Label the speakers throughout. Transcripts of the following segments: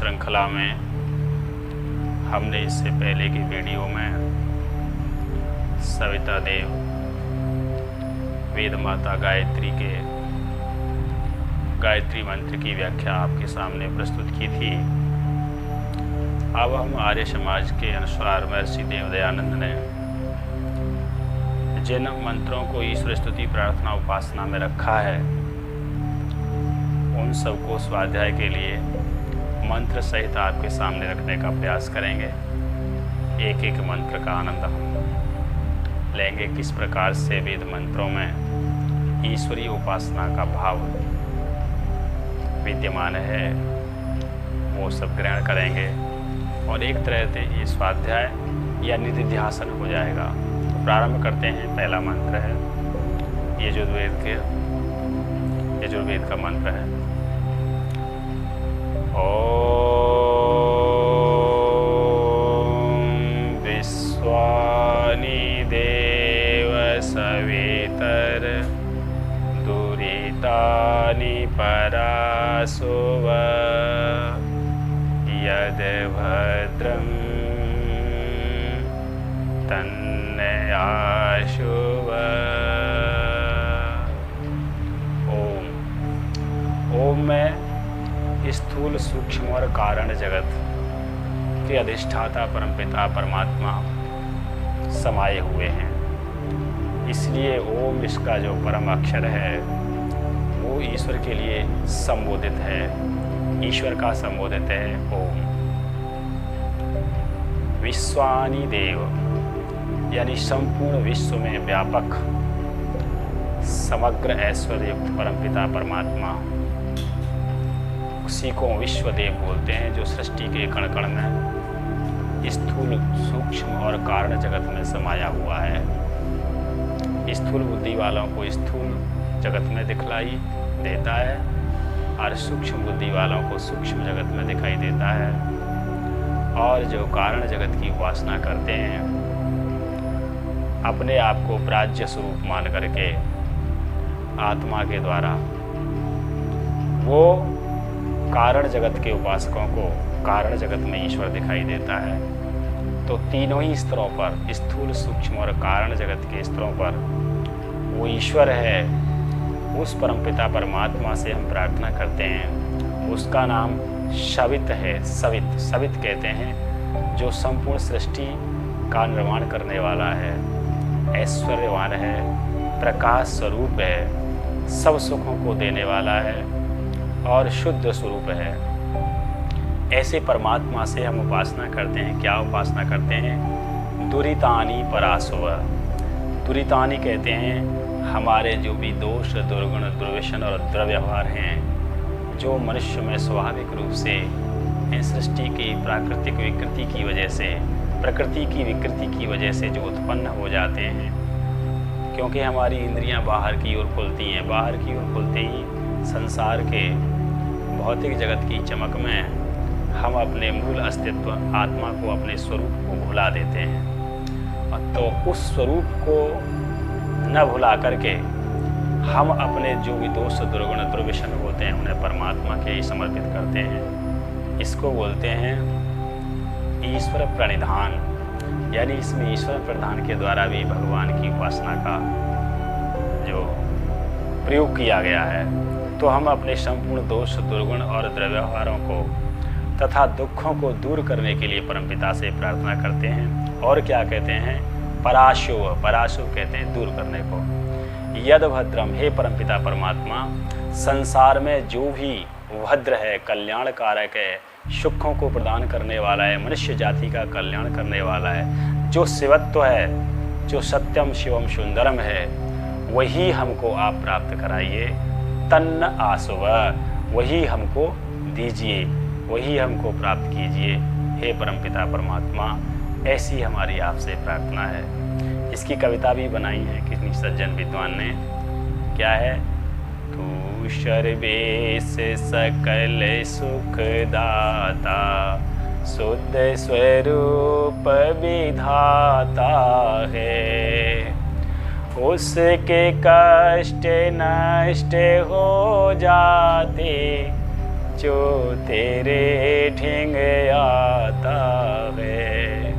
Speaker 1: श्रृंखला में हमने इससे पहले की वीडियो में सविता देव वेद माता गायत्री के गायत्री मंत्र की व्याख्या आपके सामने प्रस्तुत की थी। अब हम आर्य समाज के अनुसार महर्षि देवदयानंद ने जिन मंत्रों को ईश्वर स्तुति प्रार्थना उपासना में रखा है उन सबको स्वाध्याय के लिए मंत्र सहित आपके सामने रखने का प्रयास करेंगे। एक एक मंत्र का आनंद हम लेंगे, किस प्रकार से वेद मंत्रों में ईश्वरीय उपासना का भाव विद्यमान है वो सब ग्रहण करेंगे और एक तरह से ये स्वाध्याय या निधिध्यासन हो जाएगा। तो प्रारंभ करते हैं। पहला मंत्र है यजुर्वेद का मंत्र है। ओम विश्वानि देव सवितर दुरितानि परासुव यद भद्रं तन्नयाशुव। ओम में स्थूल सूक्ष्म और कारण जगत के अधिष्ठाता परमपिता परमात्मा समाये हुए हैं, इसलिए ओम इसका जो परम अक्षर है वो ईश्वर के लिए संबोधित है, ईश्वर का संबोधित है ओम। विश्वानि देव यानी संपूर्ण विश्व में व्यापक समग्र ऐश्वर्य युक्त परमपिता परमात्मा, उसी को विश्वदेव बोलते हैं, जो सृष्टि के कण कण में स्थूल सूक्ष्म और कारण जगत में समाया हुआ है। स्थूल बुद्धि वालों को स्थूल जगत में दिखलाई देता है और सूक्ष्म बुद्धि वालों को सूक्ष्म जगत में दिखाई देता है। और जो कारण जगत की उपासना करते हैं अपने आप को प्राज्य स्वरूप मान करके आत्मा के द्वारा, वो कारण जगत के उपासकों को कारण जगत में ईश्वर दिखाई देता है। तो तीनों ही स्तरों पर, स्थूल सूक्ष्म और कारण जगत के स्तरों पर वो ईश्वर है, उस परमपिता परमात्मा से हम प्रार्थना करते हैं। उसका नाम सवित है। सवित कहते हैं जो संपूर्ण सृष्टि का निर्माण करने वाला है, ऐश्वर्यवान है, प्रकाश स्वरूप है, सब सुखों को देने वाला है और शुद्ध स्वरूप है। ऐसे परमात्मा से हम उपासना करते हैं। क्या उपासना करते हैं? दुरितानि परासुव। दुरितानि कहते हैं हमारे जो भी दोष, दुर्गुण, दुर्व्यसन और दुर्व्यवहार हैं, जो मनुष्य में स्वाभाविक रूप से इन सृष्टि की प्राकृतिक विकृति की वजह से, प्रकृति की विकृति की वजह से जो उत्पन्न हो जाते हैं, क्योंकि हमारी इंद्रियां बाहर की ओर खुलती हैं। बाहर की ओर खुलते ही संसार के भौतिक जगत की चमक में हम अपने मूल अस्तित्व आत्मा को, अपने स्वरूप को भुला देते हैं। तो उस स्वरूप को न भुला करके हम अपने जो भी दोष, दुर्गुण, दुर्व्यसन होते हैं उन्हें परमात्मा के ही समर्पित करते हैं। इसको बोलते हैं ईश्वर प्रणिधान, यानी इसमें ईश्वर प्रधान के द्वारा भी भगवान की उपासना का जो प्रयोग किया गया है। तो हम अपने संपूर्ण दोष, दुर्गुण और दुर्व्यवहारों को तथा दुखों को दूर करने के लिए परमपिता से प्रार्थना करते हैं। और क्या कहते हैं? पराशुव कहते हैं दूर करने को। यद भद्रम, हे परमपिता परमात्मा, संसार में जो भी भद्र है, कल्याणकारक है, सुखों को प्रदान करने वाला है, मनुष्य जाति का कल्याण करने वाला है, जो शिवत्व है, जो सत्यम शिवम सुंदरम है, वही हमको आप प्राप्त कराइए। तन्न आसुव, वही हमको दीजिए, वही हमको प्राप्त कीजिए हे परमपिता परमात्मा। ऐसी हमारी आपसे प्रार्थना है। इसकी कविता भी बनाई है किसी सज्जन विद्वान ने। क्या है? तू सर्वेश सकल सुखदाता, शुद्ध स्वरूप विधाता है। उसके कष्ट नष्ट हो जाते जो तेरे ढिंग आता है।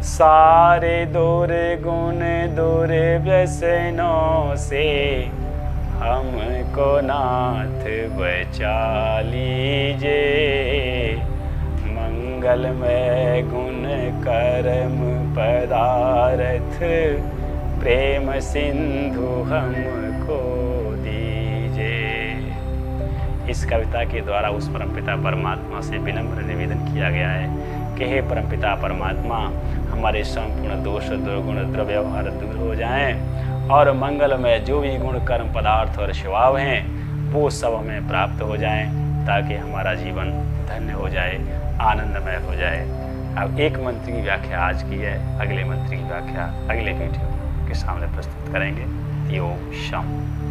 Speaker 1: सारे दुर्गुण दुर्व्यसनों से हमको नाथ बचा लीजिए। मंगलमय गुण कर्म पदार्थ प्रेम सिंधु हमको दीजिए। इस कविता के द्वारा उस परमपिता परमात्मा से विनम्र निवेदन किया गया है कि हे परमपिता परमात्मा, हमारे संपूर्ण दोष दुर्गुण दुर्व्यवहार दूर हो जाएं और मंगलमय जो भी गुण कर्म पदार्थ और स्वभाव हैं वो सब हमें प्राप्त हो जाएं, ताकि हमारा जीवन धन्य हो जाए, आनंदमय हो जाए। अब एक मंत्र की व्याख्या आज की है, अगले मंत्र की व्याख्या अगले वीडियो के सामने प्रस्तुत करेंगे। ओम शांति।